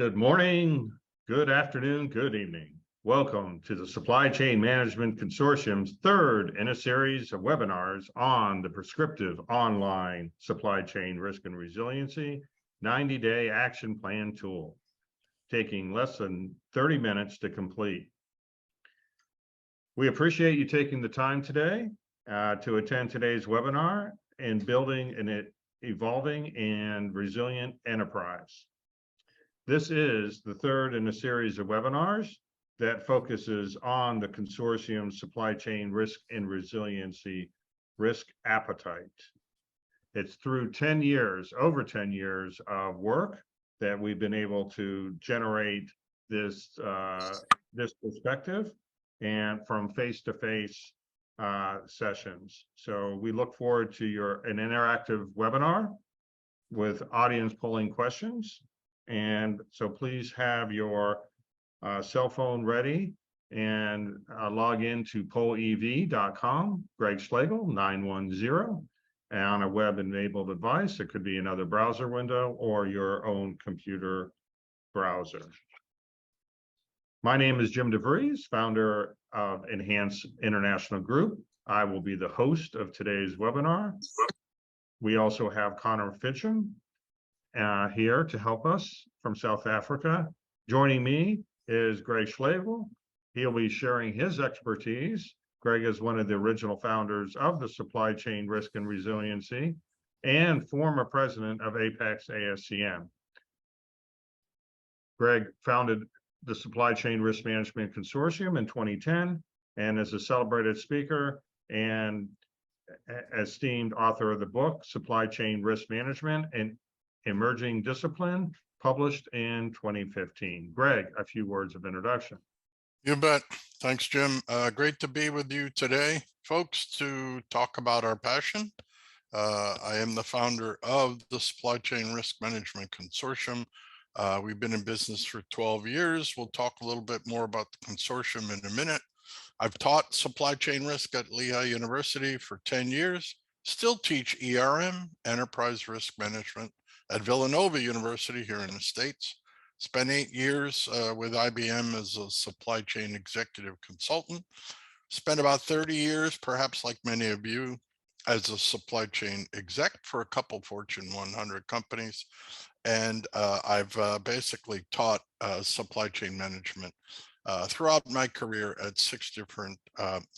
Good morning, good afternoon, good evening. Welcome to the Supply Chain Management Consortium's third in a series of webinars on the prescriptive online supply chain risk and resiliency 90-day action plan tool, taking less than 30 minutes to complete. We appreciate you taking the time today to attend today's webinar in building an evolving and resilient enterprise. This is the third in a series of webinars that focuses on the consortium's supply chain risk and resiliency risk appetite. It's through over 10 years of work that we've been able to generate this perspective and from face-to-face sessions. So we look forward to an interactive webinar with audience polling questions. And so please have your cell phone ready and log into pollev.com, Greg Schlegel, 910, and on a web-enabled device. It could be another browser window or your own computer browser. My name is Jim DeVries, founder of Enhance International Group. I will be the host of today's webinar. We also have Connor Fincham here to help us from South Africa. Joining me is Greg Schlegel. He'll be sharing his expertise. Greg is one of the original founders of the Supply Chain Risk and Resiliency and former president of Apex ASCM. Greg founded the Supply Chain Risk Management Consortium in 2010 and is a celebrated speaker and esteemed author of the book, Supply Chain Risk Management and Emerging Discipline, published in 2015. Greg, a few words of introduction. You bet. Thanks, Jim. Great to be with you today, folks, to talk about our passion. I am the founder of the Supply Chain Risk Management Consortium. We've been in business for 12 years. We'll talk a little bit more about the consortium in a minute. I've taught supply chain risk at Lehigh University for 10 years, still teach ERM, Enterprise Risk Management, at Villanova University here in the States. Spent 8 years with IBM as a supply chain executive consultant. Spent about 30 years, perhaps like many of you, as a supply chain exec for a couple Fortune 100 companies. And I've basically taught supply chain management throughout my career at 6 different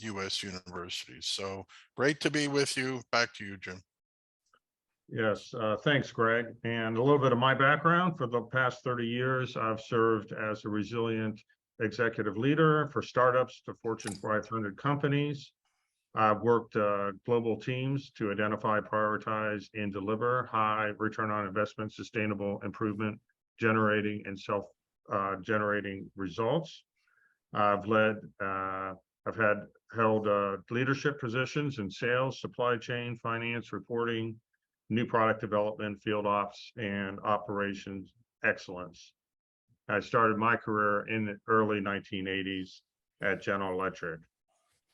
US universities. So great to be with you. Back to you, Jim. Yes, thanks, Greg. And a little bit of my background. For the past 30 years, I've served as a resilient executive leader for startups to Fortune 500 companies. I've worked global teams to identify, prioritize, and deliver high return on investment, sustainable improvement, generating and self-generating results. I've held leadership positions in sales, supply chain, finance, reporting, new product development, field ops, and operations excellence. I started my career in the early 1980s at General Electric.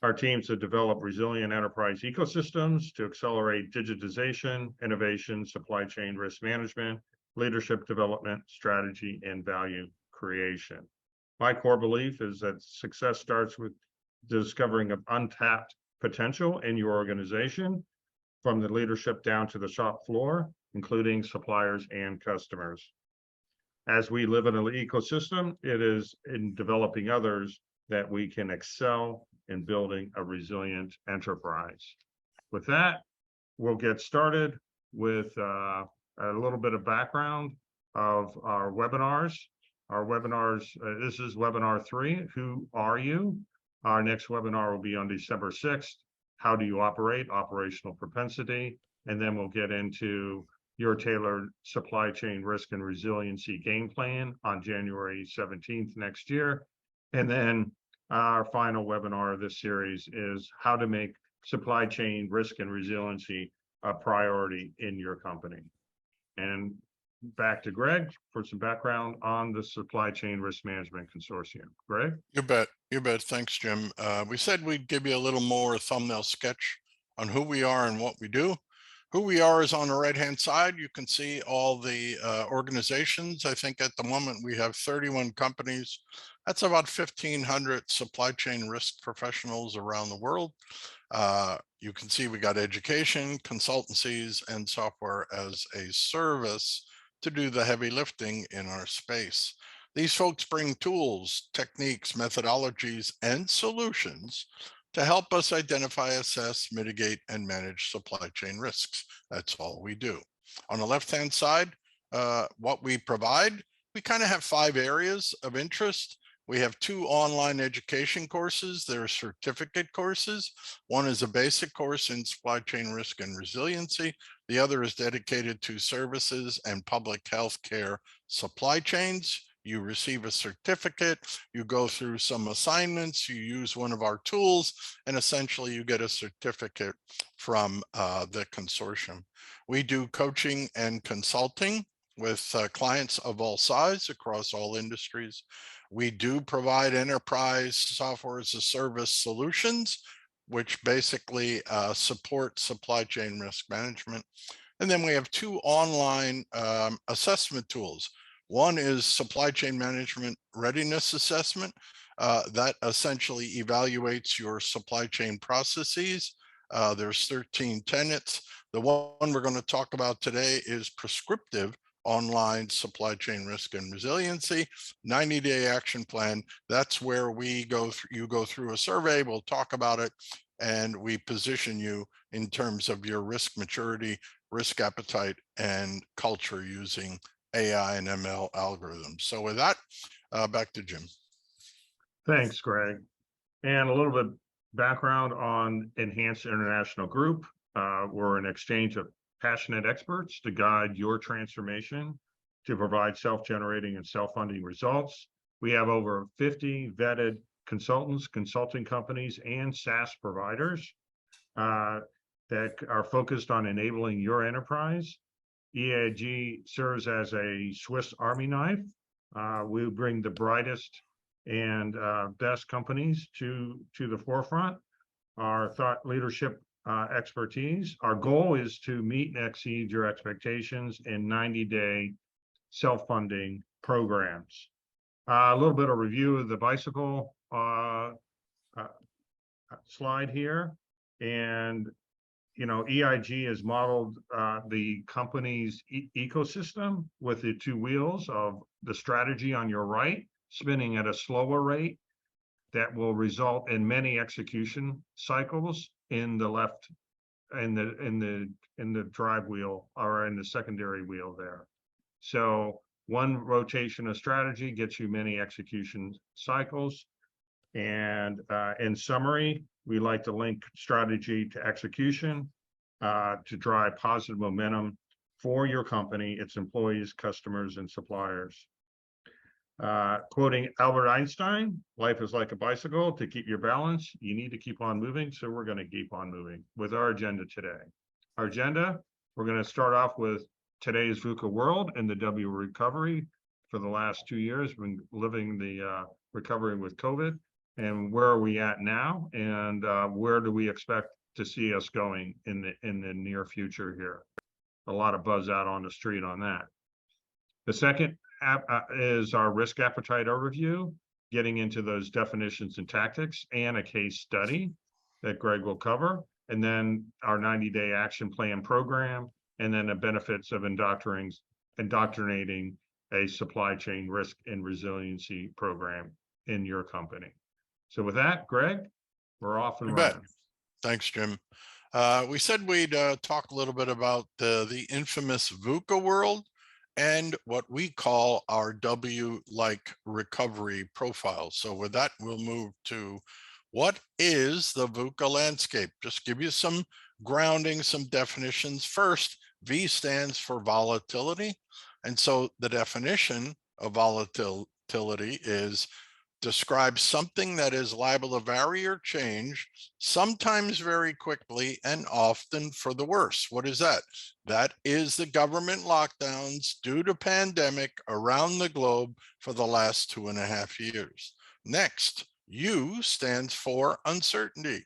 Our teams have developed resilient enterprise ecosystems to accelerate digitization, innovation, supply chain risk management, leadership development, strategy, and value creation. My core belief is that success starts with discovering of untapped potential in your organization, from the leadership down to the shop floor, including suppliers and customers. As we live in an ecosystem, it is in developing others that we can excel in building a resilient enterprise. With that, we'll get started with a little bit of background of our webinars. Our webinars, this is webinar 3, Who Are You? Our next webinar will be on December 6th. How do you operate? Operational propensity. And then we'll get into your tailored supply chain risk and resiliency game plan on January 17th next year. And then our final webinar of this series is how to make supply chain risk and resiliency a priority in your company. And back to Greg for some background on the Supply Chain Risk Management Consortium. Greg? You bet. You bet. Thanks, Jim. We said we'd give you a little more thumbnail sketch on who we are and what we do. Who we are is on the right-hand side. You can see all the organizations. I think at the moment we have 31 companies. That's about 1,500 supply chain risk professionals around the world. You can see we got education, consultancies, and software as a service to do the heavy lifting in our space. These folks bring tools, techniques, methodologies, and solutions to help us identify, assess, mitigate, and manage supply chain risks. That's all we do. On the left-hand side, what we provide, we kind of have 5 areas of interest. We have 2 online education courses. They're certificate courses. One is a basic course in supply chain risk and resiliency. The other is dedicated to services and public health care supply chains. You receive a certificate, you go through some assignments, you use one of our tools, and essentially you get a certificate from the consortium. We do coaching and consulting with clients of all sizes across all industries. We do provide enterprise software as a service solutions, which basically support supply chain risk management. And then we have 2 online assessment tools. One is supply chain management readiness assessment that essentially evaluates your supply chain processes. There's 13 tenets. The one we're going to talk about today is prescriptive online supply chain risk and resiliency 90-day action plan. That's where we go through, you go through a survey, we'll talk about it, and we position you in terms of your risk maturity, risk appetite, and culture using AI and ML algorithms. So with that, back to Jim. Thanks, Greg. And a little bit background on Enhanced International Group. We're an exchange of passionate experts to guide your transformation to provide self-generating and self-funding results. We have over 50 vetted consultants, consulting companies, and SaaS providers that are focused on enabling your enterprise. EIG serves as a Swiss Army knife. We bring the brightest and best companies to the forefront. Our thought leadership expertise. Our goal is to meet and exceed your expectations in 90-day self-funding programs. A little bit of review of the bicycle slide here. And you know, EIG has modeled the company's ecosystem with the 2 wheels of the strategy on your right, spinning at a slower rate that will result in many execution cycles in the left, in the drive wheel or in the secondary wheel there. So one rotation of strategy gets you many execution cycles. And in summary, we like to link strategy to execution to drive positive momentum for your company, its employees, customers, and suppliers. Quoting Albert Einstein, life is like a bicycle. To keep your balance, you need to keep on moving. So we're going to keep on moving with our agenda today. Our agenda, we're going to start off with today's VUCA world and the W recovery. For the last 2 years, we've been living the recovery with COVID. And where are we at now? And where do we expect to see us going in the near future here? A lot of buzz out on the street on that. The second is our risk appetite overview, getting into those definitions and tactics, and a case study that Greg will cover, and then our 90-day action plan program, and then the benefits of indoctrinating a supply chain risk and resiliency program in your company. So with that, Greg, we're off and running. Thanks, Jim. We said we'd talk a little bit about the infamous VUCA world and what we call our W-like recovery profile. So with that, we'll move to what is the VUCA landscape? Just give you some grounding, some definitions. First, V stands for volatility. And so the definition of volatility is describes something that is liable to vary or change, sometimes very quickly and often for the worse. What is that? That is the government lockdowns due to pandemic around the globe for the last 2.5 years. Next, U stands for uncertainty.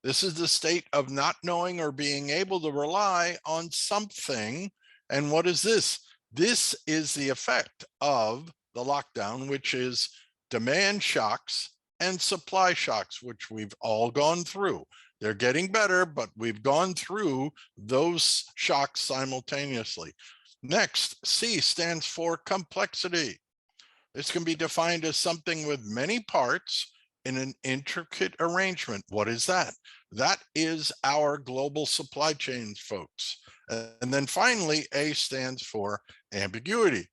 This is the state of not knowing or being able to rely on something. And what is this? This is the effect of the lockdown, which is demand shocks and supply shocks, which we've all gone through. They're getting better, but we've gone through those shocks simultaneously. Next, C stands for complexity. This can be defined as something with many parts in an intricate arrangement. What is that? That is our global supply chains, folks. And then finally, A stands for ambiguity.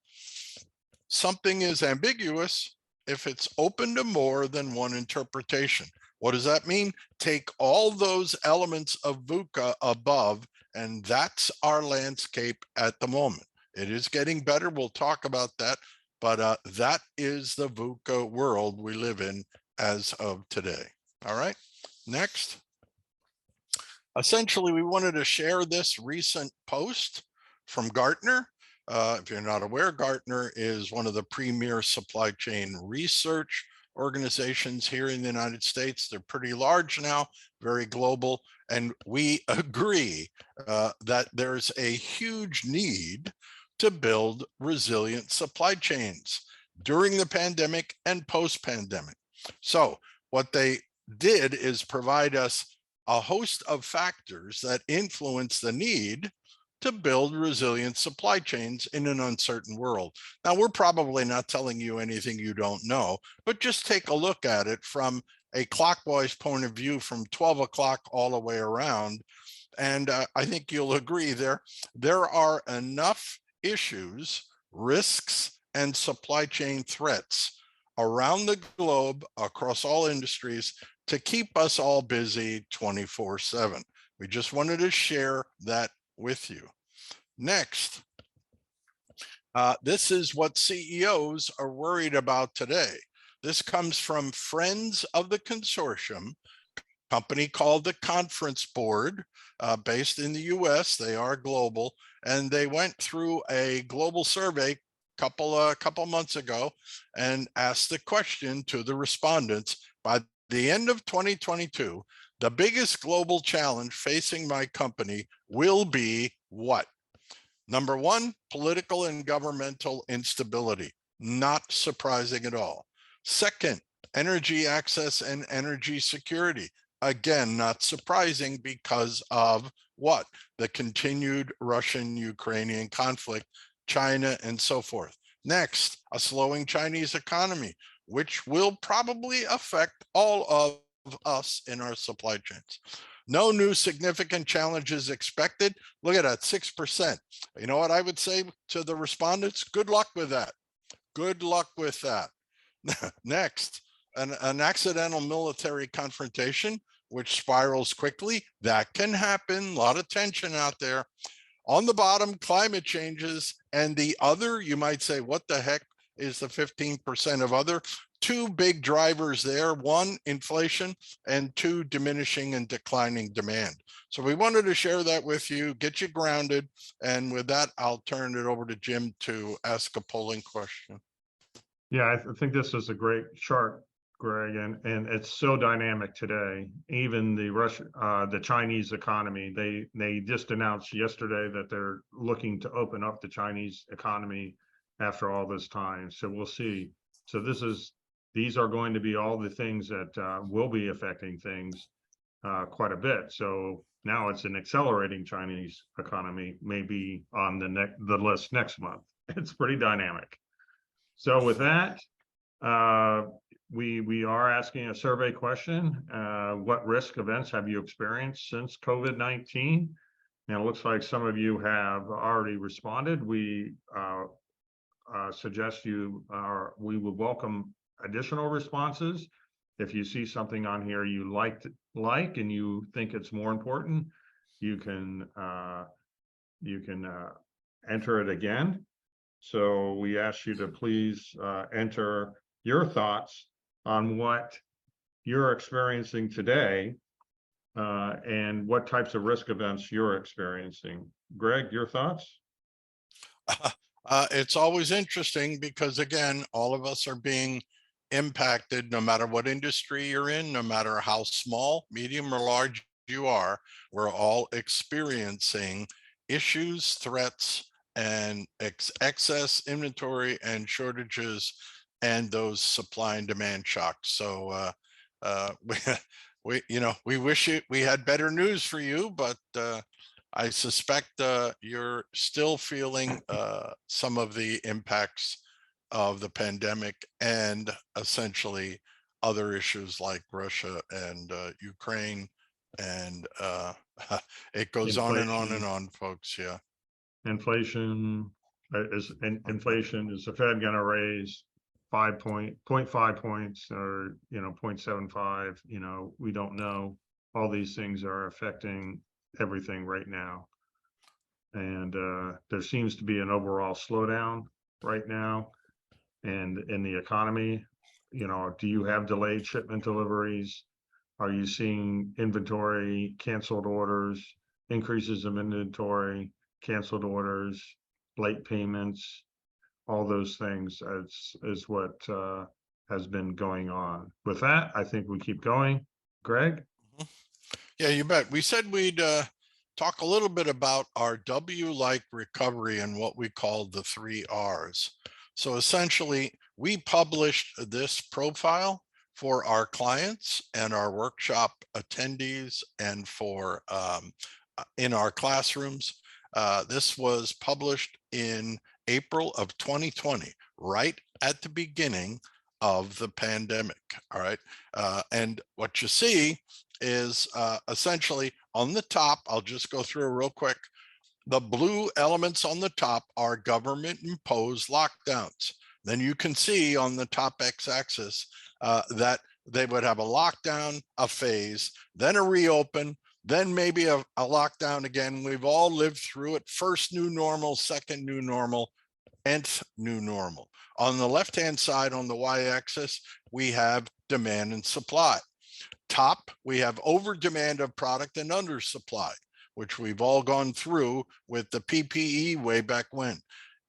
Something is ambiguous if it's open to more than one interpretation. What does that mean? Take all those elements of VUCA above, and that's our landscape at the moment. It is getting better. We'll talk about that, but that is the VUCA world we live in as of today. All right, next. Essentially, we wanted to share this recent post from Gartner. If you're not aware, Gartner is one of the premier supply chain research organizations here in the United States. They're pretty large now, very global, and we agree that there's a huge need to build resilient supply chains during the pandemic and post-pandemic. So what they did is provide us a host of factors that influence the need to build resilient supply chains in an uncertain world. Now, we're probably not telling you anything you don't know, but just take a look at it from a clockwise point of view from 12 o'clock all the way around. And I think you'll agree there are enough issues, risks, and supply chain threats around the globe across all industries to keep us all busy 24/7. We just wanted to share that with you. Next, this is what CEOs are worried about today. This comes from Friends of the Consortium, company called the Conference Board, based in the US. They are global, and they went through a global survey couple months ago and asked the question to the respondents: by the end of 2022, the biggest global challenge facing my company will be what? Number one, political and governmental instability. Not surprising at all. Second, energy access and energy security. Again, not surprising because of what? The continued Russian-Ukrainian conflict, China, and so forth. Next, a slowing Chinese economy, which will probably affect all of us in our supply chains. No new significant challenges expected. Look at that, 6%. You know what I would say to the respondents? Good luck with that. Good luck with that. Next, an accidental military confrontation, which spirals quickly. That can happen. A lot of tension out there. On the bottom, climate changes, and the other, you might say, what the heck is the 15% of other? Two big drivers there: one, inflation, and two, diminishing and declining demand. So we wanted to share that with you, get you grounded. And with that, I'll turn it over to Jim to ask a polling question. Yeah, I think this is a great chart, Greg, and it's so dynamic today. Even the Chinese economy, they just announced yesterday that they're looking to open up the Chinese economy after all this time. So we'll see. So these are going to be all the things that will be affecting things quite a bit. So now it's an accelerating Chinese economy, maybe on the list next month. It's pretty dynamic. So with that, we are asking a survey question. What risk events have you experienced since COVID-19? And it looks like some of you have already responded. We suggest we would welcome additional responses. If you see something on here you like and you think it's more important, you can enter it again. So we ask you to please enter your thoughts on what you're experiencing today and what types of risk events you're experiencing. Greg, your thoughts? It's always interesting because, again, all of us are being impacted no matter what industry you're in, no matter how small, medium, or large you are. We're all experiencing issues, threats, and excess inventory and shortages and those supply and demand shocks. So we wish we had better news for you, but I suspect you're still feeling some of the impacts of the pandemic and essentially other issues like Russia and Ukraine, and it goes on and on and on, folks. Yeah. Inflation inflation is the Fed going to raise 0.5 points or 0.75? We don't know. All these things are affecting everything right now, and there seems to be an overall slowdown right now, and in the economy. Do you have delayed shipment deliveries? Are you seeing inventory, canceled orders, increases of inventory, canceled orders, late payments? All those things is what has been going on. With that, I think we keep going. Greg? Yeah, you bet. We said we'd talk a little bit about our W-like recovery and what we call the 3 Rs. So essentially, we published this profile for our clients and our workshop attendees and for in our classrooms. This was published in April of 2020, right at the beginning of the pandemic. All right. And what you see is essentially on the top, I'll just go through real quick. The blue elements on the top are government imposed lockdowns. Then you can see on the top x-axis that they would have a lockdown, a phase, then a reopen, then maybe a lockdown again. We've all lived through it. First new normal, second new normal, nth new normal. On the left-hand side on the y-axis, we have demand and supply. Top, we have over demand of product and under supply, which we've all gone through with the PPE way back when.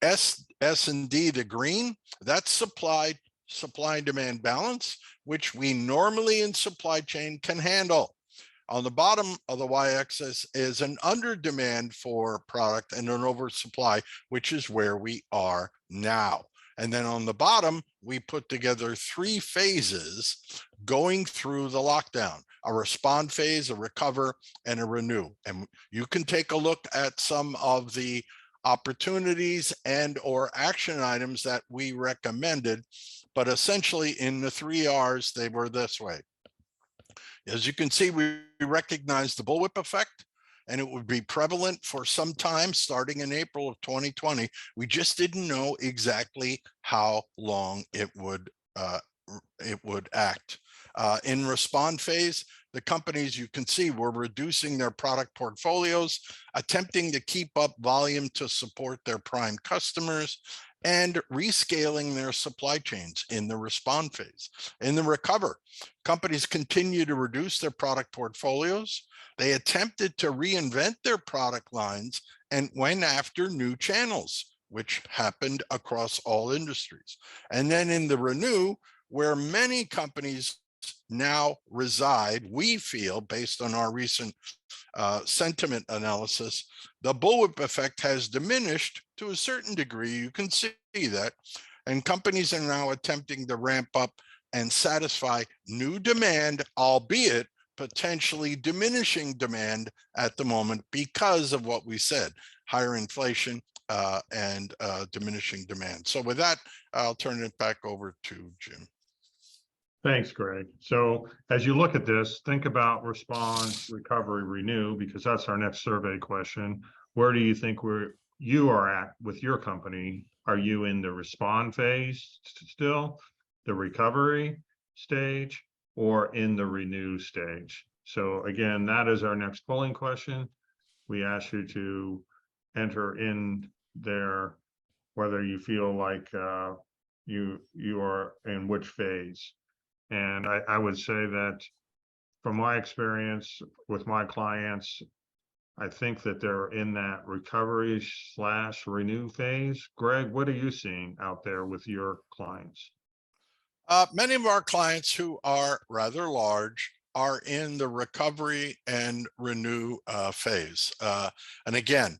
S and D, the green, that's supply and demand balance, which we normally in supply chain can handle. On the bottom of the y-axis is an under demand for product and an oversupply, which is where we are now. And then on the bottom, we put together 3 phases going through the lockdown: a respond phase, a recover, and a renew. And you can take a look at some of the opportunities and or action items that we recommended, but essentially in the 3 Rs, they were this way. As you can see, we recognize the bullwhip effect, and it would be prevalent for some time starting in April of 2020. We just didn't know exactly how long it would act. In respond phase, the companies, you can see, were reducing their product portfolios, attempting to keep up volume to support their prime customers, and rescaling their supply chains in the respond phase. In the recover, companies continue to reduce their product portfolios. They attempted to reinvent their product lines and went after new channels, which happened across all industries. And then in the renew, where many companies now reside, we feel, based on our recent sentiment analysis, the bullwhip effect has diminished to a certain degree. You can see that, and companies are now attempting to ramp up and satisfy new demand, albeit potentially diminishing demand at the moment because of what we said: higher inflation and diminishing demand. So with that, I'll turn it back over to Jim. Thanks, Greg. So as you look at this, think about response, recovery, renew, because that's our next survey question. Where do you think you are at with your company? Are you in the respond phase still, the recovery stage, or in the renew stage? So again, that is our next polling question. We ask you to enter in there whether you feel like you are in which phase. And I would say that from my experience with my clients, I think that they're in that recovery / renew phase. Greg, what are you seeing out there with your clients? Many of our clients who are rather large are in the recovery and renew phase. And again,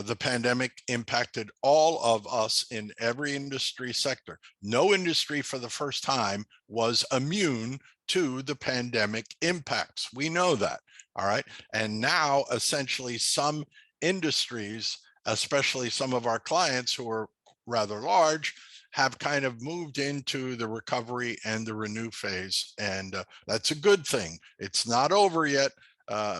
the pandemic impacted all of us in every industry sector. No industry for the first time was immune to the pandemic impacts. We know that, all right? And now essentially some industries, especially some of our clients who are rather large, have kind of moved into the recovery and the renew phase. And that's a good thing. It's not over yet.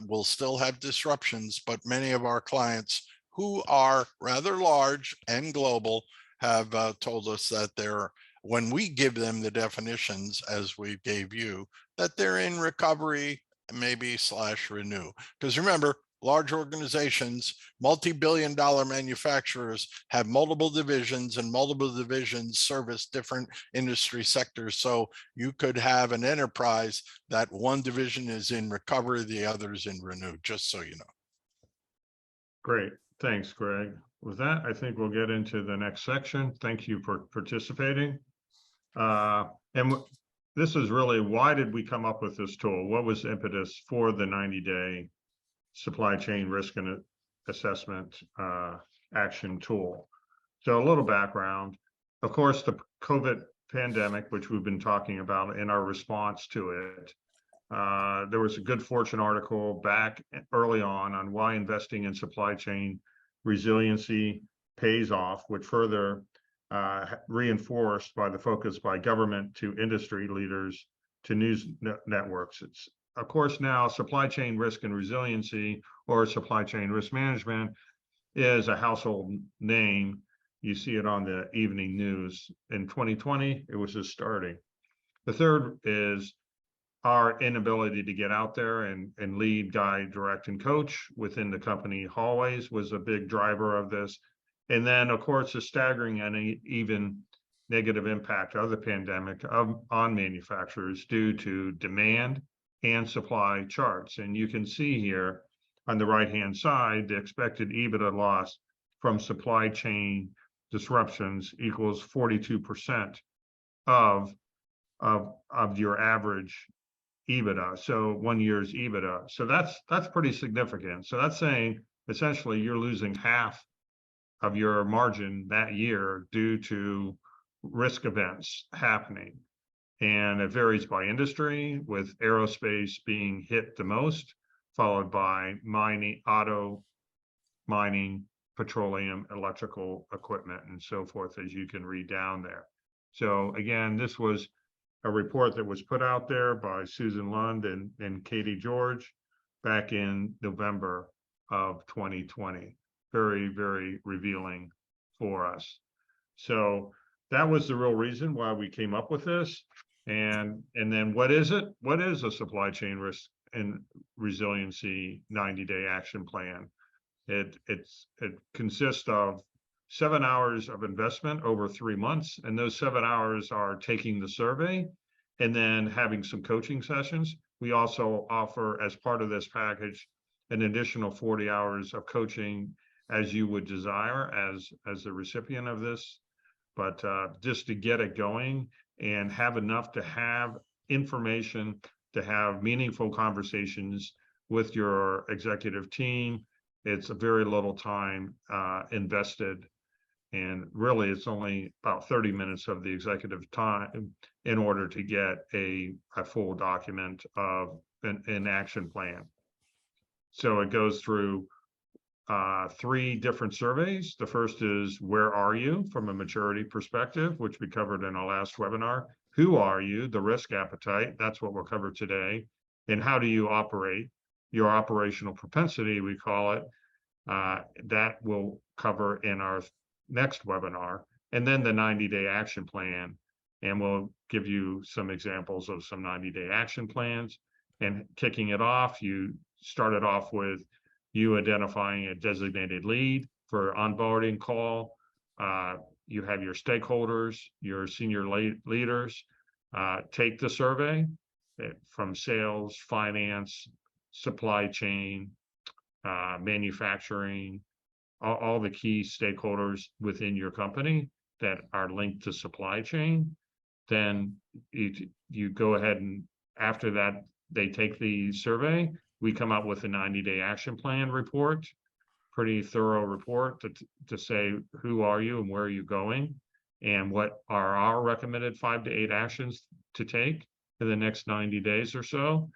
We'll still have disruptions, but many of our clients who are rather large and global have told us that they're, when we give them the definitions as we gave you, that they're in recovery, maybe / renew. Because remember, large organizations, multi-billion-dollar manufacturers have multiple divisions, and multiple divisions service different industry sectors. So you could have an enterprise that one division is in recovery, the other is in renew, just so you know. Great. Thanks, Greg. With that, I think we'll get into the next section. Thank you for participating. This is really, why did we come up with this tool? What was the impetus for the 90-day supply chain risk and assessment action tool? So a little background. Of course, the COVID pandemic, which we've been talking about in our response to it, there was a Good Fortune article back early on why investing in supply chain resiliency pays off, which further reinforced by the focus by government to industry leaders to news networks. It's, of course, now supply chain risk and resiliency, or supply chain risk management, is a household name. You see it on the evening news. In 2020, it was just starting. The third is our inability to get out there and lead, guide, direct, and coach within the company hallways was a big driver of this. And then, of course, the staggering and even negative impact of the pandemic on manufacturers due to demand and supply charts. And you can see here on the right-hand side, the expected EBITDA loss from supply chain disruptions equals 42% of your average EBITDA. So 1 year's EBITDA. So that's pretty significant. So that's saying essentially you're losing half of your margin that year due to risk events happening. And it varies by industry, with aerospace being hit the most, followed by mining, auto, mining, petroleum, electrical equipment, and so forth, as you can read down there. So again, this was a report that was put out there by Susan Lund and Katie George back in November of 2020. Very, very revealing for us. So that was the real reason why we came up with this. And then what is it? What is a supply chain risk and resiliency 90-day action plan? It consists of 7 hours of investment over 3 months. And those 7 hours are taking the survey and then having some coaching sessions. We also offer, as part of this package, an additional 40 hours of coaching as you would desire as the recipient of this. But just to get it going and have enough to have information, to have meaningful conversations with your executive team, it's a very little time invested. And really, it's only about 30 minutes of the executive time in order to get a full document of an action plan. So it goes through 3 different surveys. The first is, where are you from a maturity perspective, which we covered in our last webinar. Who are you? The risk appetite. That's what we'll cover today. And how do you operate? Your operational propensity, we call it. That we'll cover in our next webinar. And then the 90-day action plan. And we'll give you some examples of some 90-day action plans. And kicking it off, you started off with you identifying a designated lead for onboarding call. You have your stakeholders, your senior leaders, take the survey from sales, finance, supply chain, manufacturing, all the key stakeholders within your company that are linked to supply chain. then you go ahead and after that, they take the survey, we come up with a 90-day action plan report, pretty thorough report to say, who are you and where are you going? And what are our recommended 5 to 8 actions to take in the next 90 days or so?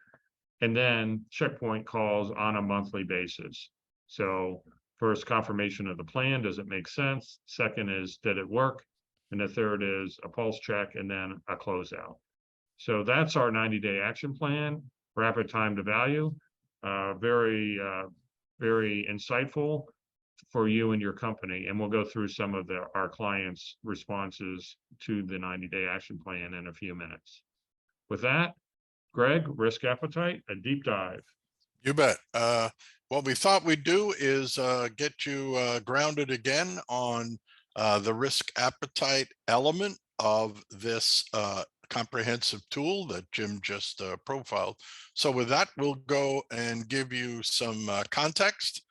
And then checkpoint calls on a monthly basis. So first, confirmation of the plan, does it make sense? Second is, did it work? And the third is a pulse check and then a closeout. So that's our 90-day action plan, rapid time to value, very insightful for you and your company. And we'll go through some of our clients' responses to the 90-day action plan in a few minutes. With that, Greg, risk appetite, a deep dive. You bet. What we thought we'd do is get you grounded again on the risk appetite element of this comprehensive tool that Jim just profiled. So with that, we'll go and give you some context.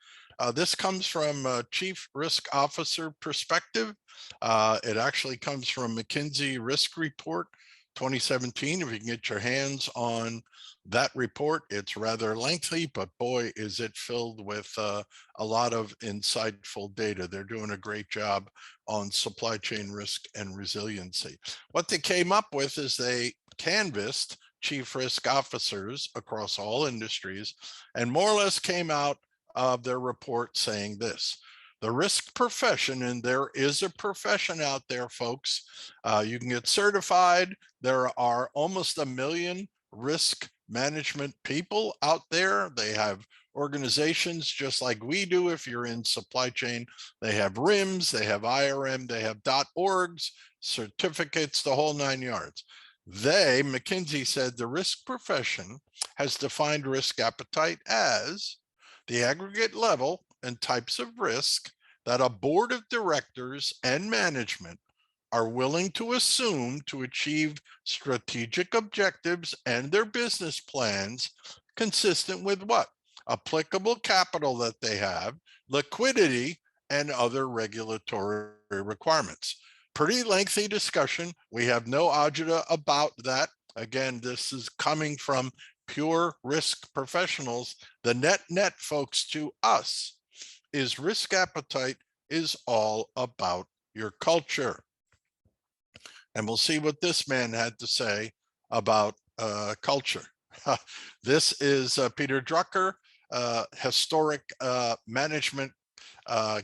This comes from a Chief Risk Officer perspective. It actually comes from McKinsey Risk Report 2017. If you can get your hands on that report, it's rather lengthy, but boy, is it filled with a lot of insightful data. They're doing a great job on supply chain risk and resiliency. What they came up with is they canvassed chief risk officers across all industries and more or less came out of their report saying this: the risk profession, and there is a profession out there, folks. You can get certified. There are almost 1 million risk management people out there. They have organizations just like we do. If you're in supply chain, they have RIMS, they have IRM, they have .orgs, certificates, the whole 9 yards. McKinsey said the risk profession has defined risk appetite as the aggregate level and types of risk that a board of directors and management are willing to assume to achieve strategic objectives and their business plans consistent with what? Applicable capital that they have, liquidity, and other regulatory requirements. Pretty lengthy discussion. We have no agita about that. Again, this is coming from pure risk professionals. The net, folks, to us is risk appetite is all about your culture. And we'll see what this man had to say about culture. This is Peter Drucker, historic management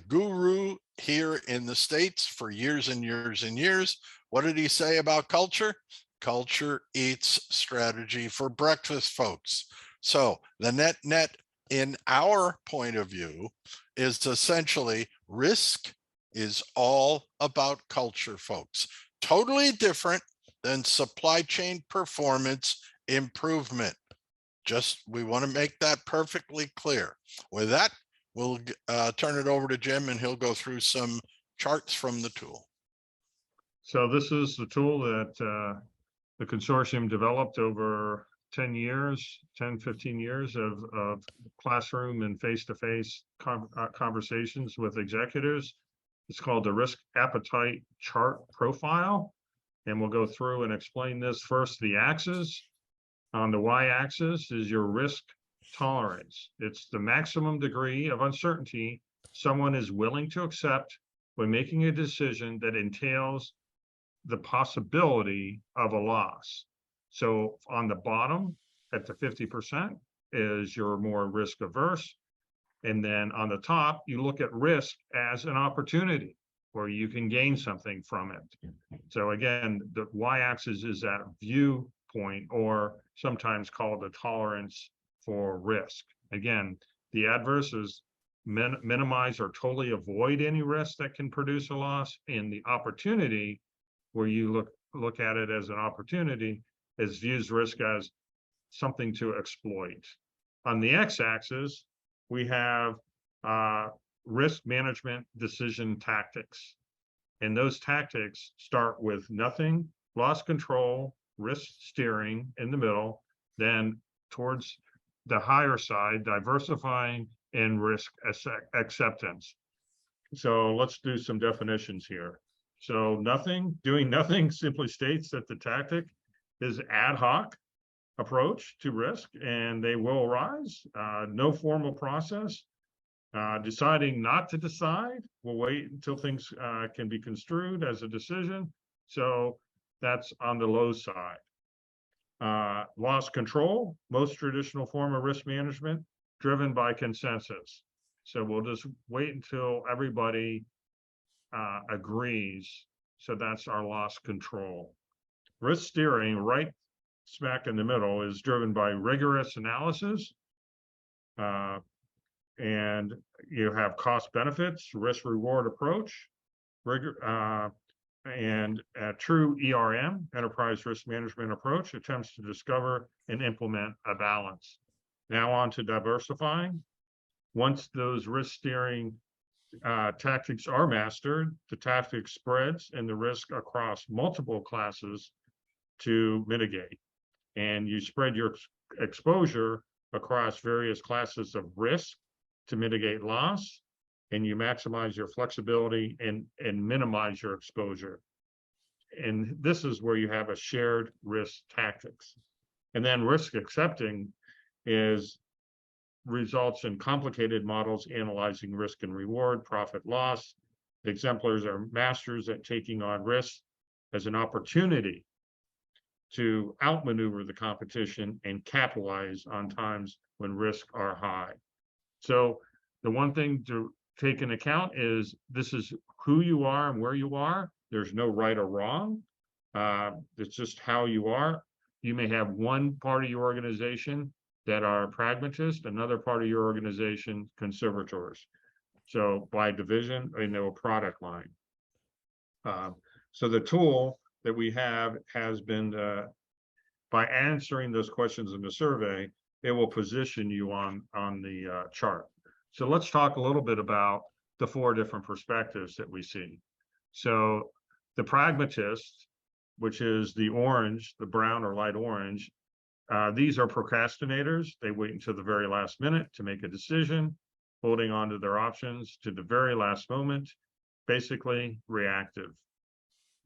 guru here in the States for years and years and years. What did he say about culture? Culture eats strategy for breakfast, folks. So the net in our point of view is essentially risk is all about culture, folks. Totally different than supply chain performance improvement. Just, we want to make that perfectly clear. With that, we'll turn it over to Jim and he'll go through some charts from the tool. So this is the tool that the consortium developed over 10 years, 10, 15 years of classroom and face-to-face conversations with executives. It's called the Risk Appetite Chart Profile. And we'll go through and explain this. First, the axis. On the y-axis is your risk tolerance. It's the maximum degree of uncertainty someone is willing to accept when making a decision that entails the possibility of a loss. So on the bottom at the 50% is your more risk averse. And then on the top, you look at risk as an opportunity where you can gain something from it. So again, the y-axis is that viewpoint, or sometimes called the tolerance for risk. Again, the adverse is minimize or totally avoid any risk that can produce a loss. And the opportunity, where you look at it as an opportunity, is views risk as something to exploit. On the x-axis, we have risk management decision tactics. And those tactics start with nothing, loss control, risk steering in the middle, then towards the higher side, diversifying and risk acceptance. So let's do some definitions here. So doing nothing simply states that the tactic is ad hoc approach to risk, and they will arise. No formal process. Deciding not to decide, we'll wait until things can be construed as a decision. So that's on the low side. Loss control, most traditional form of risk management, driven by consensus. So we'll just wait until everybody agrees. So that's our loss control. Risk steering, right smack in the middle, is driven by rigorous analysis. And you have cost benefits, risk reward approach, and a true ERM, enterprise risk management approach, attempts to discover and implement a balance. Now on to diversifying. Once those risk steering tactics are mastered, the tactic spreads and the risk across multiple classes to mitigate. And you spread your exposure across various classes of risk to mitigate loss, and you maximize your flexibility and minimize your exposure. And this is where you have a shared risk tactics. And then risk accepting results in complicated models analyzing risk and reward, profit loss. Exemplars are masters at taking on risk as an opportunity to outmaneuver the competition and capitalize on times when risks are high. So the one thing to take into account is this is who you are and where you are. There's no right or wrong. It's just how you are. You may have one part of your organization that are pragmatists, another part of your organization conservators. So by division, I know a product line. So the tool that we have has been, by answering those questions in the survey, it will position you on the chart. So let's talk a little bit about the 4 different perspectives that we see. So the pragmatist, which is the orange, the brown or light orange, these are procrastinators. They wait until the very last minute to make a decision, holding on to their options to the very last moment, basically reactive.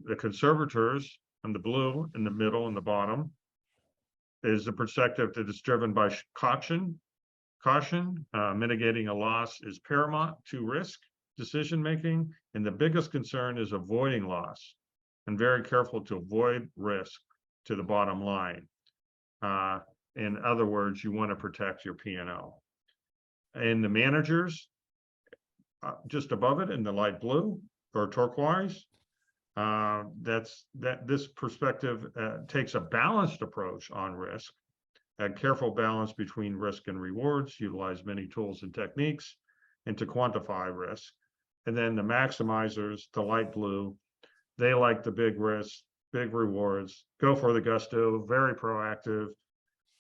The conservators on the blue in the middle and the bottom is a perspective that is driven by caution. Mitigating a loss is paramount to risk decision-making, and the biggest concern is avoiding loss, and very careful to avoid risk to the bottom line. In other words, you want to protect your P&L. And the managers, just above it in the light blue or turquoise, this perspective takes a balanced approach on risk, a careful balance between risk and rewards, utilize many tools and techniques, and to quantify risk. And then the maximizers, the light blue, they like the big risks, big rewards, go for the gusto, very proactive.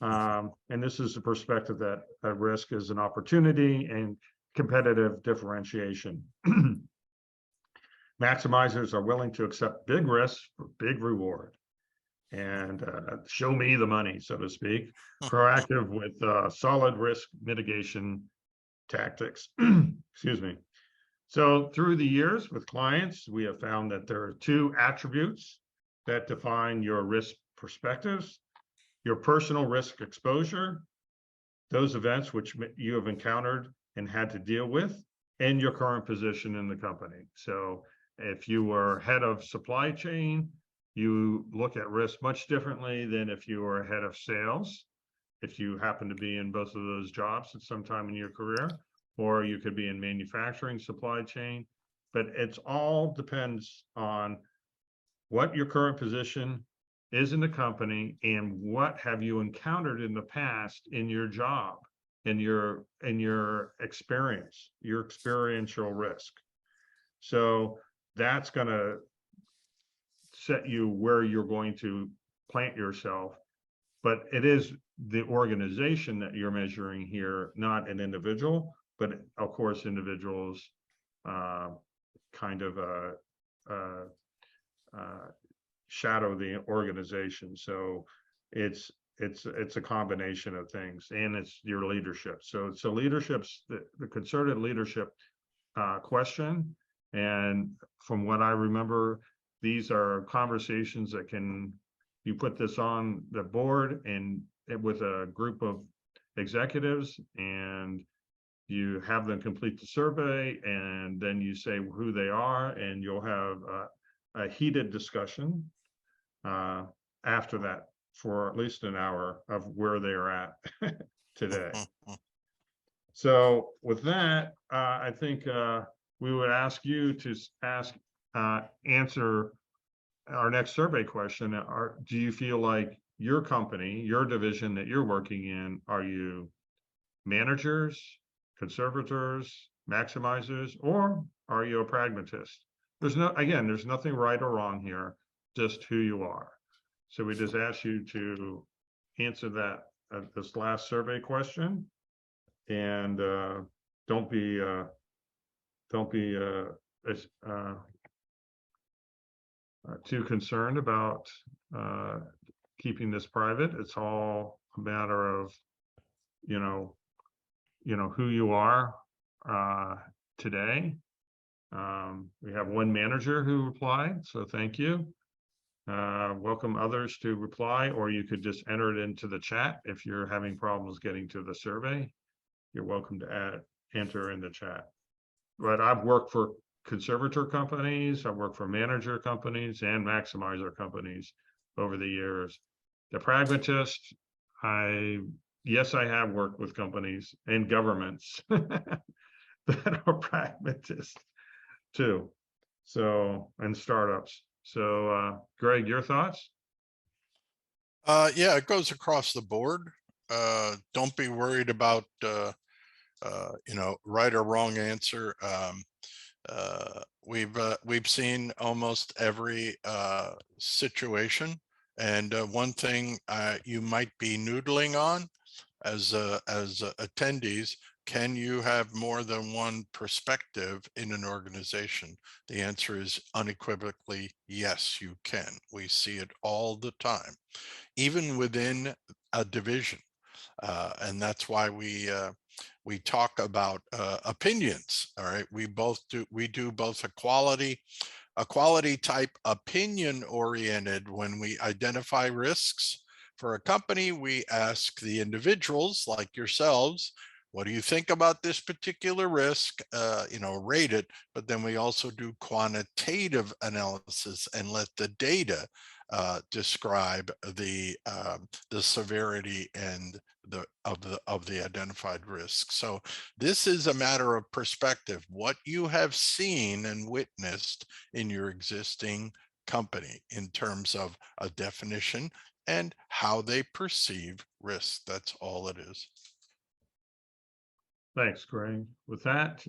And this is the perspective that risk is an opportunity and competitive differentiation. Maximizers are willing to accept big risks for big reward and show me the money, so to speak. Proactive with solid risk mitigation tactics. Excuse me. So through the years with clients, we have found that there are 2 attributes that define your risk perspectives: your personal risk exposure, those events which you have encountered and had to deal with, and your current position in the company. So if you were head of supply chain, you look at risk much differently than if you were head of sales, if you happen to be in both of those jobs at some time in your career, or you could be in manufacturing, supply chain. But it's all depends on what your current position is in the company and what have you encountered in the past in your job, in your experience, your experiential risk. So that's going to set you where you're going to plant yourself, but it is the organization that you're measuring here, not an individual. But of course, individuals kind of shadow the organization. So it's a combination of things, and it's your leadership. So leadership's the concerted leadership question And from what I remember, these are conversations that you put this on the board and with a group of executives, and you have them complete the survey, and then you say who they are, and you'll have a heated discussion after that for at least an hour of where they are at today. So with that, I think we would ask you to answer our next survey question. Do you feel like your company, your division that you're working in, are you managers, conservators, maximizers, or are you a pragmatist? There's nothing right or wrong here, just who you are. So we just ask you to answer that this last survey question, and don't be too concerned about keeping this private. It's all a matter of who you are today. We have one manager who replied, so thank you. Welcome others to reply, or you could just enter it into the chat if you're having problems getting to the survey. You're welcome to enter in the chat. But I've worked for conservator companies, I've worked for manager companies and maximizer companies over the years. The pragmatist, yes, I have worked with companies and governments that are pragmatists too. So, and startups. So, Greg, your thoughts? Yeah, it goes across the board. Don't be worried about, right or wrong answer. We've seen almost every situation, and one thing you might be noodling on as attendees: can you have more than one perspective in an organization? The answer is unequivocally yes, you can. We see it all the time, even within a division. And that's why we talk about opinions. All right, we do both a quality type opinion oriented. When we identify risks for a company, we ask the individuals like yourselves, what do you think about this particular risk? Rate it. But then we also do quantitative analysis and let the data describe the severity and of the identified risk. So this is a matter of perspective, what you have seen and witnessed in your existing company in terms of a definition and how they perceive risk. That's all it is. Thanks, Greg. With that,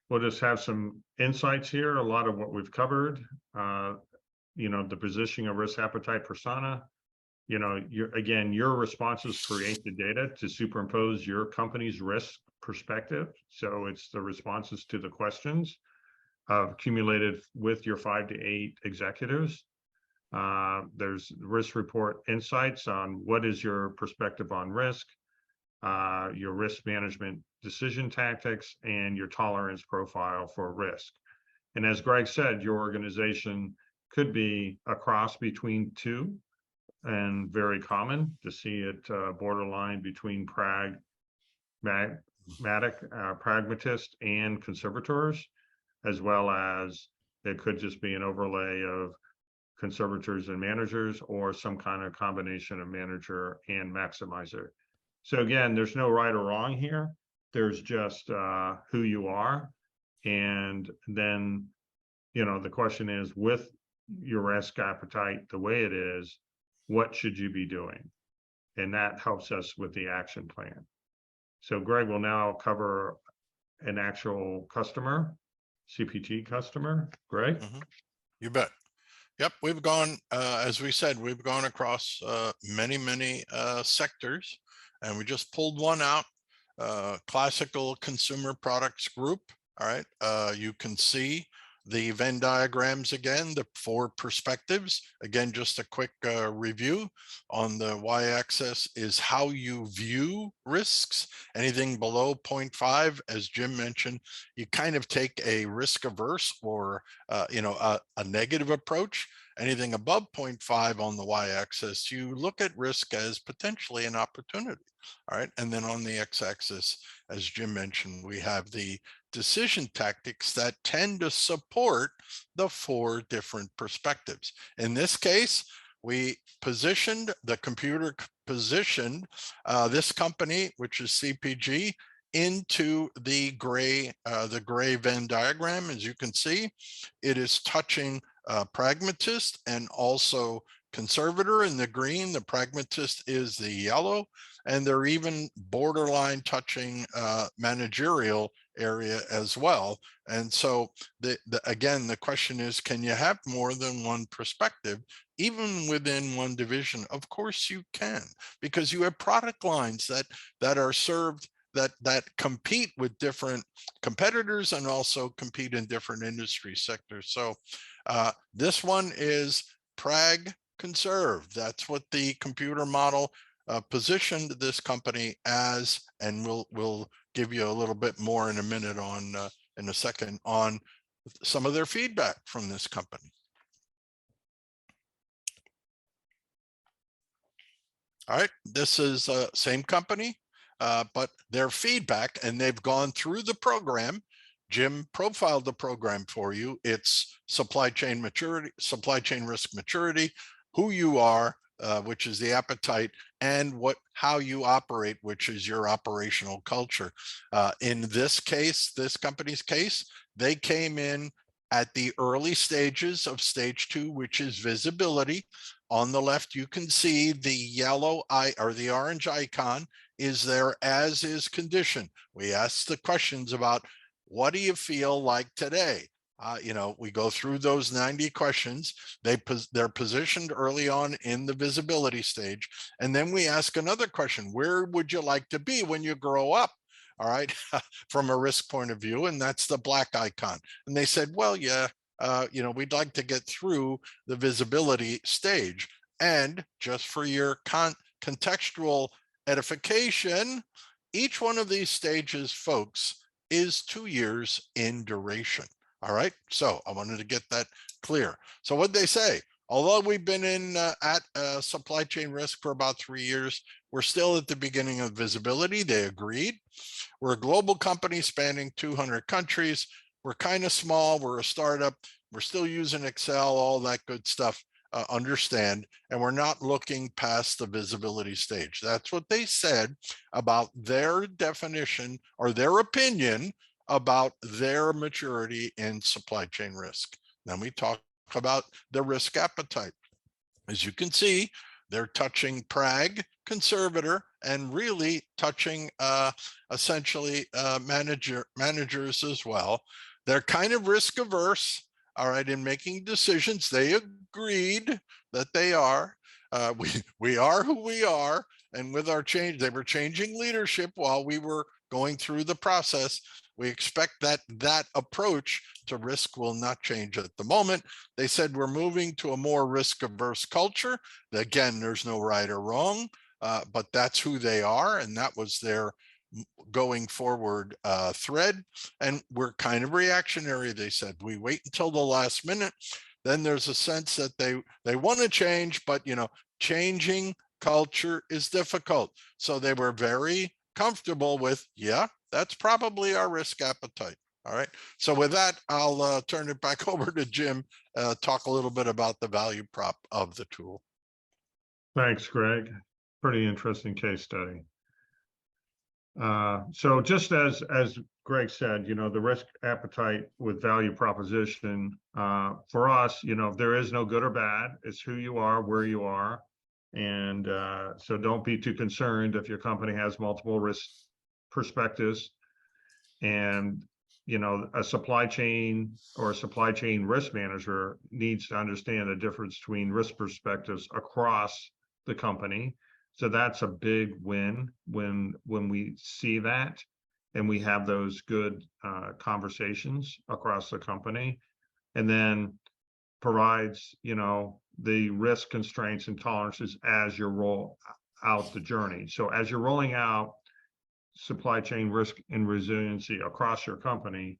we'll just have some insights here. A lot of what we've covered, the positioning of risk appetite persona. Your responses create the data to superimpose your company's risk perspective. So it's the responses to the questions accumulated with your 5 to 8 executives. There's risk report insights on what is your perspective on risk, your risk management decision tactics, and your tolerance profile for risk. And as Greg said, your organization could be a cross between two, and very common to see it borderline between pragmatist and conservators, as well as it could just be an overlay of conservators and managers, or some kind of combination of manager and maximizer. So again, there's no right or wrong here. There's just who you are. And then, the question is, with your risk appetite the way it is, what should you be doing? And that helps us with the action plan. So Greg will now cover an actual customer, CPG customer. Greg? Mm-hmm. You bet. Yep, we've gone, as we said, we've gone across many sectors, and we just pulled one out, classical consumer products group. All right, you can see the Venn diagrams again, the 4 perspectives. Again, just a quick review. On the y-axis is how you view risks. Anything below 0.5, as Jim mentioned, you kind of take a risk averse or a negative approach. Anything above 0.5 on the y-axis, you look at risk as potentially an opportunity. All right. And then on the x-axis, as Jim mentioned, we have the decision tactics that tend to support the 4 different perspectives. In this case, we positioned, the computer positioned this company, which is CPG, into the gray Venn diagram. As you can see, it is touching pragmatist and also conservator in the green. The pragmatist is the yellow, and they're even borderline touching managerial area as well. And so again, the question is, can you have more than one perspective even within one division? Of course you can, because you have product lines that are served that compete with different competitors and also compete in different industry sectors. So this one is prag conserve. That's what the computer model positioned this company as, and we'll give you a little bit more in a minute on in a second on some of their feedback from this company. All right, this is same company, but their feedback, and they've gone through the program. Jim profiled the program for you. It's supply chain maturity, supply chain risk maturity, who you are, which is the appetite, and how you operate, which is your operational culture. In this case, this company's case, they came in at the early stages of stage 2, which is visibility. On the left, you can see the yellow eye or the orange icon is their as is condition. We ask the questions about, what do you feel like today? We go through those 90 questions. They're positioned early on in the visibility stage. And then we ask another question: where would you like to be when you grow up? All right, from a risk point of view, and that's the black icon. And they said, well, yeah, we'd like to get through the visibility stage. And just for your contextual edification, each one of these stages, folks, is 2 years in duration. All right, so I wanted to get that clear. So what they say, although we've been in at supply chain risk for about 3 years, we're still at the beginning of visibility. They agreed. We're a global company spanning 200 countries. We're kind of small. We're a startup. We're still using Excel, all that good stuff. Understand, and we're not looking past the visibility stage. That's what they said about their definition or their opinion about their maturity in supply chain risk. Then we talk about the risk appetite. As you can see, they're touching prag, conservator, and really touching essentially managers as well. They're kind of risk averse. All right, in making decisions, they agreed that they are. We are who we are, and with our change, they were changing leadership while we were going through the process. We expect that approach to risk will not change at the moment. They said we're moving to a more risk-averse culture. Again, there's no right or wrong, but that's who they are, and that was their going forward thread. And we're kind of reactionary, they said. We wait until the last minute. Then there's a sense that they want to change, but changing culture is difficult. So they were very comfortable with, yeah, that's probably our risk appetite. All right. So with that, I'll turn it back over to Jim, talk a little bit about the value prop of the tool. Thanks, Greg. Pretty interesting case study. So just as Greg said, the risk appetite with value proposition, for us, there is no good or bad. It's who you are, where you are. And so don't be too concerned if your company has multiple risk perspectives. And, a supply chain or a supply chain risk manager needs to understand the difference between risk perspectives across the company. So that's a big win when we see that and we have those good conversations across the company. and then provides, the risk constraints and tolerances as you roll out the journey. So as you're rolling out supply chain risk and resiliency across your company,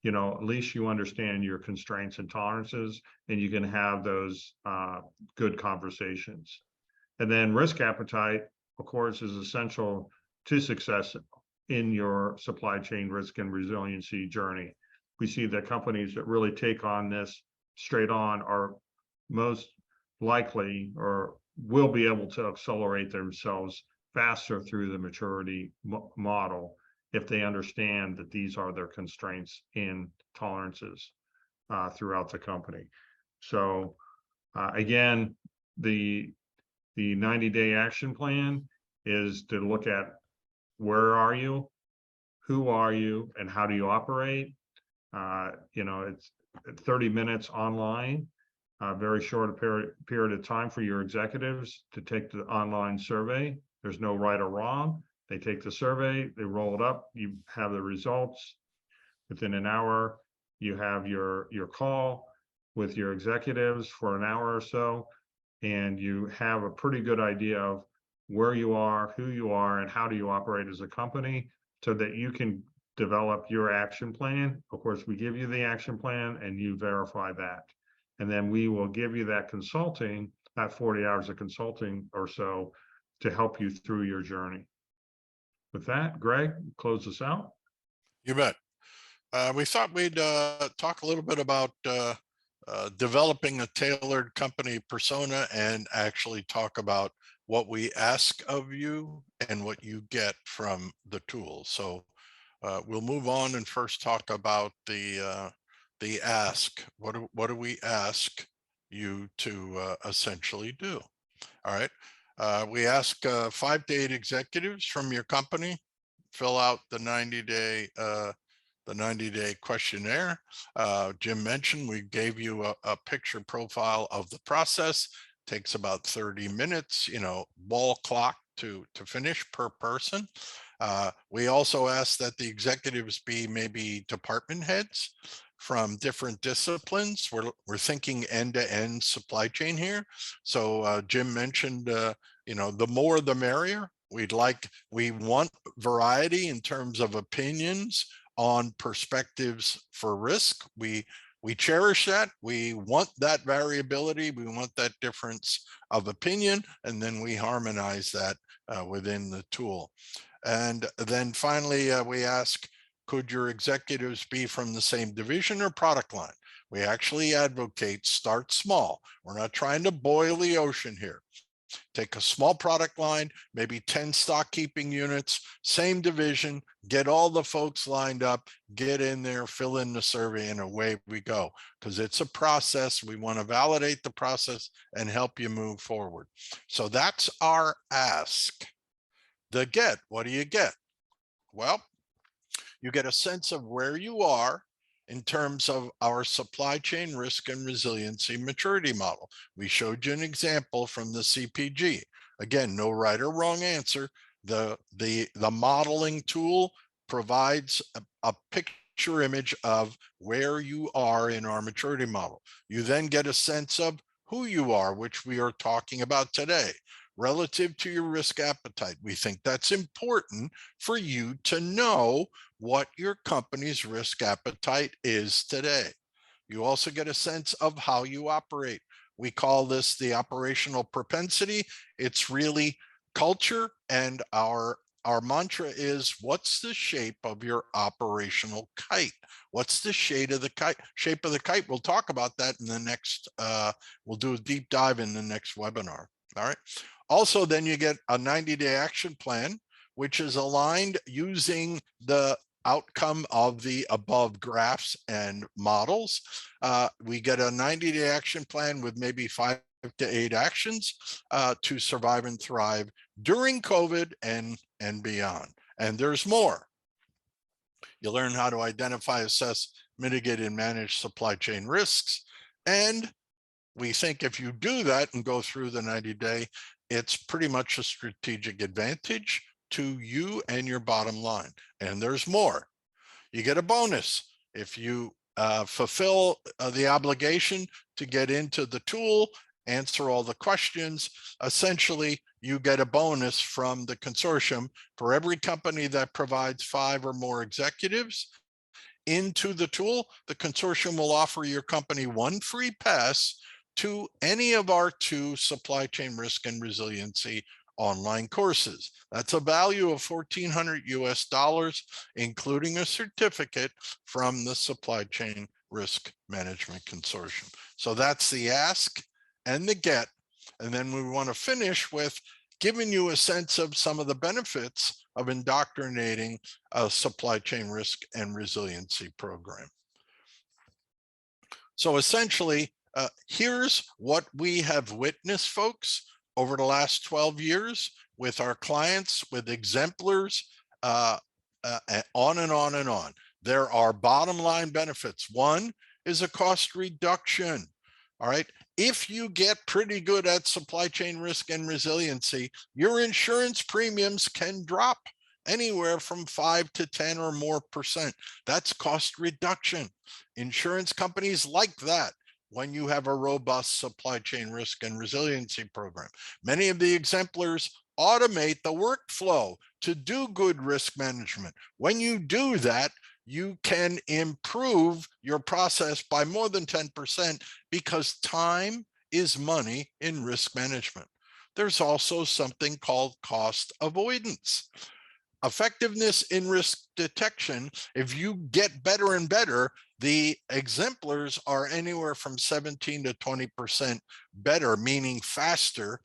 at least you understand your constraints and tolerances, and you can have those good conversations. And then risk appetite, of course, is essential to success in your supply chain risk and resiliency journey. We see that companies that really take on this straight on are most likely or will be able to accelerate themselves faster through the maturity model if they understand that these are their constraints and tolerances throughout the company. So again, the 90-day action plan is to look at where are you, who are you, and how do you operate. It's 30 minutes online, a very short period of time for your executives to take the online survey. There's no right or wrong. They take the survey, they roll it up, you have the results. Within an hour, you have your call with your executives for an hour or so, and you have a pretty good idea of where you are, who you are, and how do you operate as a company so that you can develop your action plan. Of course, we give you the action plan and you verify that. And then we will give you that consulting, that 40 hours of consulting or so to help you through your journey. With that, Greg, close us out. You bet. We thought we'd talk a little bit about developing a tailored company persona and actually talk about what we ask of you and what you get from the tool. So we'll move on and first talk about the ask. What do we ask you to essentially do? All right. We ask 5 to 8 executives from your company fill out the 90-day questionnaire. Jim mentioned we gave you a picture profile of the process. Takes about 30 minutes, ball clock to finish per person. We also ask that the executives be maybe department heads from different disciplines. We're thinking end-to-end supply chain here. So Jim mentioned, the more the merrier. We want variety in terms of opinions on perspectives for risk. We cherish that. We want that variability. We want that difference of opinion, and then we harmonize that within the tool. And then finally, we ask, could your executives be from the same division or product line? We actually advocate start small. We're not trying to boil the ocean here. Take a small product line, maybe 10 stock keeping units, same division, get all the folks lined up, get in there, fill in the survey, and away we go. Because it's a process. We want to validate the process and help you move forward. So that's our ask. The get, what do you get? Well, you get a sense of where you are in terms of our supply chain risk and resiliency maturity model. We showed you an example from the CPG. Again, no right or wrong answer. The modeling tool provides a picture image of where you are in our maturity model. You then get a sense of who you are, which we are talking about today, relative to your risk appetite. We think that's important for you to know what your company's risk appetite is today. You also get a sense of how you operate. We call this the operational propensity. It's really culture, and our mantra is, what's the shape of your operational kite? What's the shape of the kite? We'll talk about that in the next, we'll do a deep dive in the next webinar. All right. Also, then you get a 90-day action plan, which is aligned using the outcome of the above graphs and models. We get a 90-day action plan with maybe 5 to 8 actions to survive and thrive during COVID and beyond. And there's more. You learn how to identify, assess, mitigate, and manage supply chain risks. And we think if you do that and go through the 90-day, it's pretty much a strategic advantage to you and your bottom line. And there's more. You get a bonus if you fulfill the obligation to get into the tool, answer all the questions. Essentially, you get a bonus from the consortium for every company that provides 5 or more executives into the tool. The consortium will offer your company 1 free pass to any of our 2 supply chain risk and resiliency online courses. That's a value of $1,400 US, including a certificate from the Supply Chain Risk Management Consortium. So that's the ask and the get. And then we want to finish with giving you a sense of some of the benefits of indoctrinating a supply chain risk and resiliency program. So essentially, here's what we have witnessed, folks, over the last 12 years with our clients, with exemplars, on and on and on. There are bottom line benefits. One is a cost reduction. All right. If you get pretty good at supply chain risk and resiliency, your insurance premiums can drop anywhere from 5 to 10 or more %. That's cost reduction. Insurance companies like that when you have a robust supply chain risk and resiliency program. Many of the exemplars automate the workflow to do good risk management. When you do that, you can improve your process by more than 10% because time is money in risk management. There's also something called cost avoidance. Effectiveness in risk detection, if you get better and better, the exemplars are anywhere from 17 to 20% better, meaning faster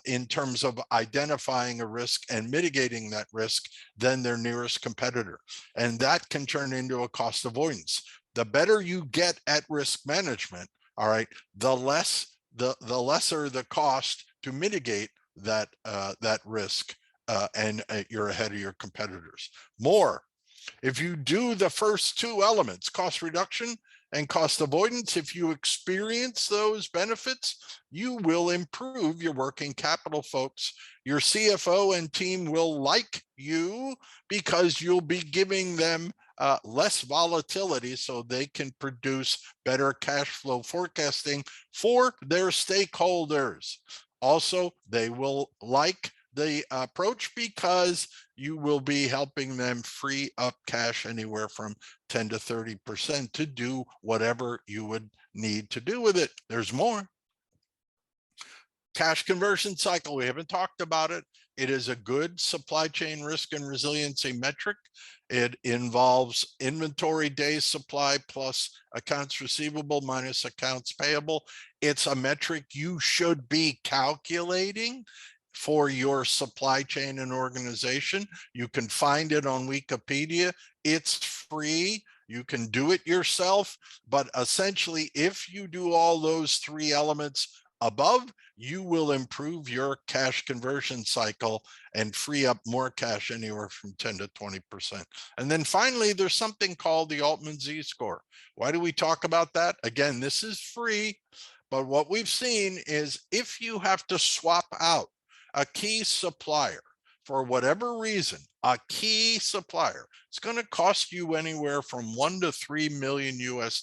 in terms of identifying a risk and mitigating that risk than their nearest competitor. And that can turn into a cost avoidance. The better you get at risk management, all right, the lesser the cost to mitigate that, that risk. And you're ahead of your competitors. More, if you do the first 2 elements, cost reduction and cost avoidance, if you experience those benefits, you will improve your working capital, folks. Your CFO and team will like you because you'll be giving them less volatility so they can produce better cash flow forecasting for their stakeholders. Also, they will like the approach because you will be helping them free up cash anywhere from 10 to 30% to do whatever you would need to do with it. There's more. Cash conversion cycle, we haven't talked about it. It is a good supply chain risk and resiliency metric. It involves inventory days supply plus accounts receivable minus accounts payable. It's a metric you should be calculating for your supply chain and organization. You can find it on Wikipedia. It's free. You can do it yourself. But essentially, if you do all those 3 elements above, you will improve your cash conversion cycle and free up more cash anywhere from 10 to 20%. And then finally, there's something called the Altman Z-score. Why do we talk about that? Again, this is free. But what we've seen is if you have to swap out a key supplier for whatever reason, a key supplier, it's going to cost you anywhere from $1 to $3 million US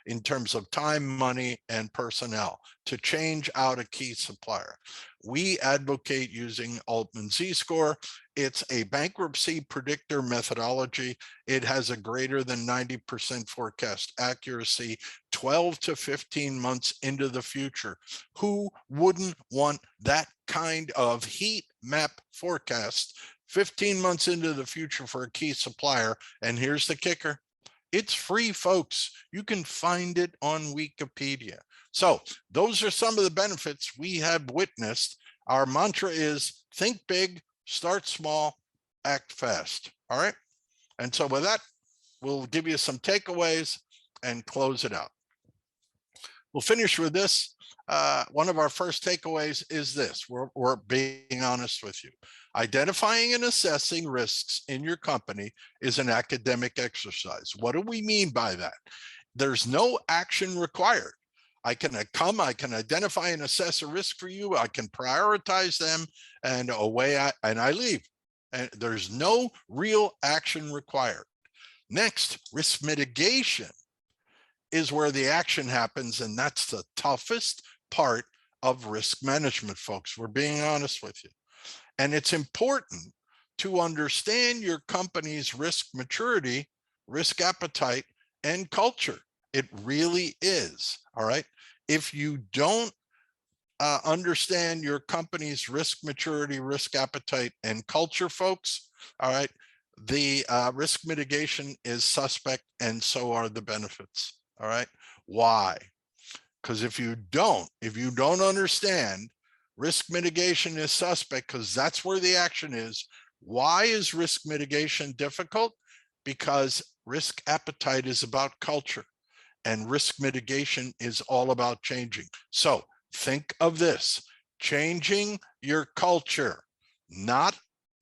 in terms of time, money, and personnel to change out a key supplier. We advocate using Altman Z-score. It's a bankruptcy predictor methodology. It has a greater than 90% forecast accuracy, 12 to 15 months into the future. Who wouldn't want that kind of heat map forecast 15 months into the future for a key supplier? And here's the kicker. It's free, folks. You can find it on Wikipedia. So those are some of the benefits we have witnessed. Our mantra is think big, start small, act fast. All right. And so with that, we'll give you some takeaways and close it out. We'll finish with this. One of our first takeaways is this. We're being honest with you. Identifying and assessing risks in your company is an academic exercise. What do we mean by that? There's no action required. I can identify and assess a risk for you. I can prioritize them, and I leave. And there's no real action required. Next, risk mitigation is where the action happens. And that's the toughest part of risk management, folks. We're being honest with you. And it's important to understand your company's risk maturity, risk appetite, and culture. It really is. All right. If you don't understand your company's risk maturity, risk appetite, and culture, folks, all right, the risk mitigation is suspect, and so are the benefits. All right. Why? Because if you don't understand, risk mitigation is suspect because that's where the action is. Why is risk mitigation difficult? Because risk appetite is about culture, and risk mitigation is all about changing. So think of this: changing your culture, not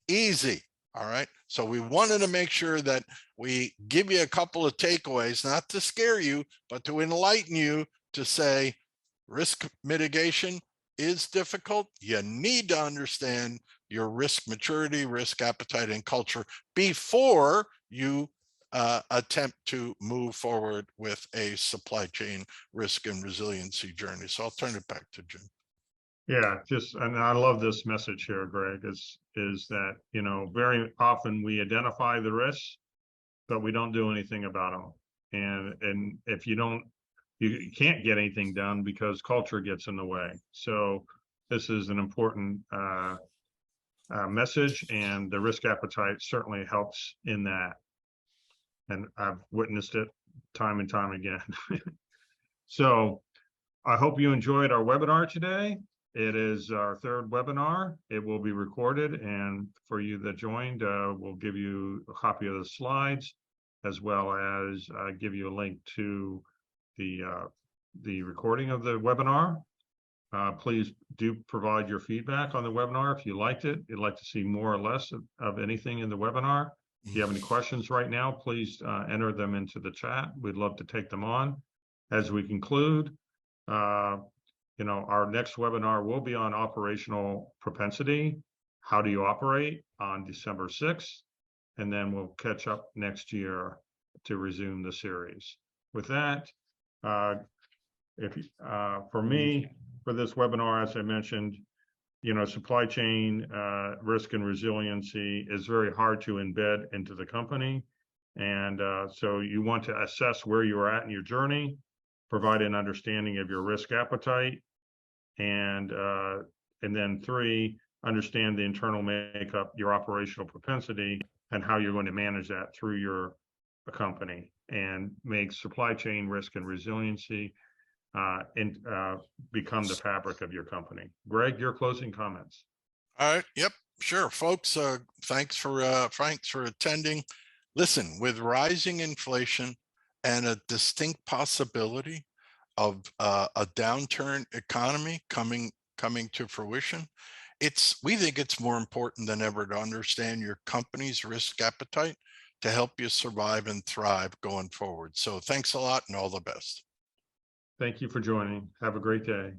easy. All right. So we wanted to make sure that we give you a couple of takeaways, not to scare you, but to enlighten you, to say risk mitigation is difficult. You need to understand your risk maturity, risk appetite, and culture before you attempt to move forward with a supply chain risk and resiliency journey. So I'll turn it back to Jim. Yeah, and I love this message here, Greg, is that, you know, very often we identify the risks, but we don't do anything about them. And if you don't, you can't get anything done because culture gets in the way. So this is an important message, and the risk appetite certainly helps in that. And I've witnessed it time and time again. So I hope you enjoyed our webinar today. It is our third webinar. It will be recorded, and for you that joined, we'll give you a copy of the slides, as well as give you a link to the recording of the webinar. Please do provide your feedback on the webinar if you liked it. You'd like to see more or less of anything in the webinar. If you have any questions right now, please enter them into the chat. We'd love to take them on. As we conclude, you know, our next webinar will be on operational propensity. How do you operate, on December 6th? And then we'll catch up next year to resume the series. With that, for me, for this webinar, as I mentioned, you know, supply chain risk and resiliency is very hard to embed into the company. And so you want to assess where you are at in your journey, provide an understanding of your risk appetite, and then 3, understand the internal makeup, your operational propensity, and how you're going to manage that through your company, and make supply chain risk and resiliency become the fabric of your company. Greg, your closing comments. All right. Yep. Sure, folks. Thanks for attending. Listen, with rising inflation and a distinct possibility of a downturn economy coming to fruition, we think it's more important than ever to understand your company's risk appetite to help you survive and thrive going forward. So thanks a lot, and all the best. Thank you for joining. Have a great day.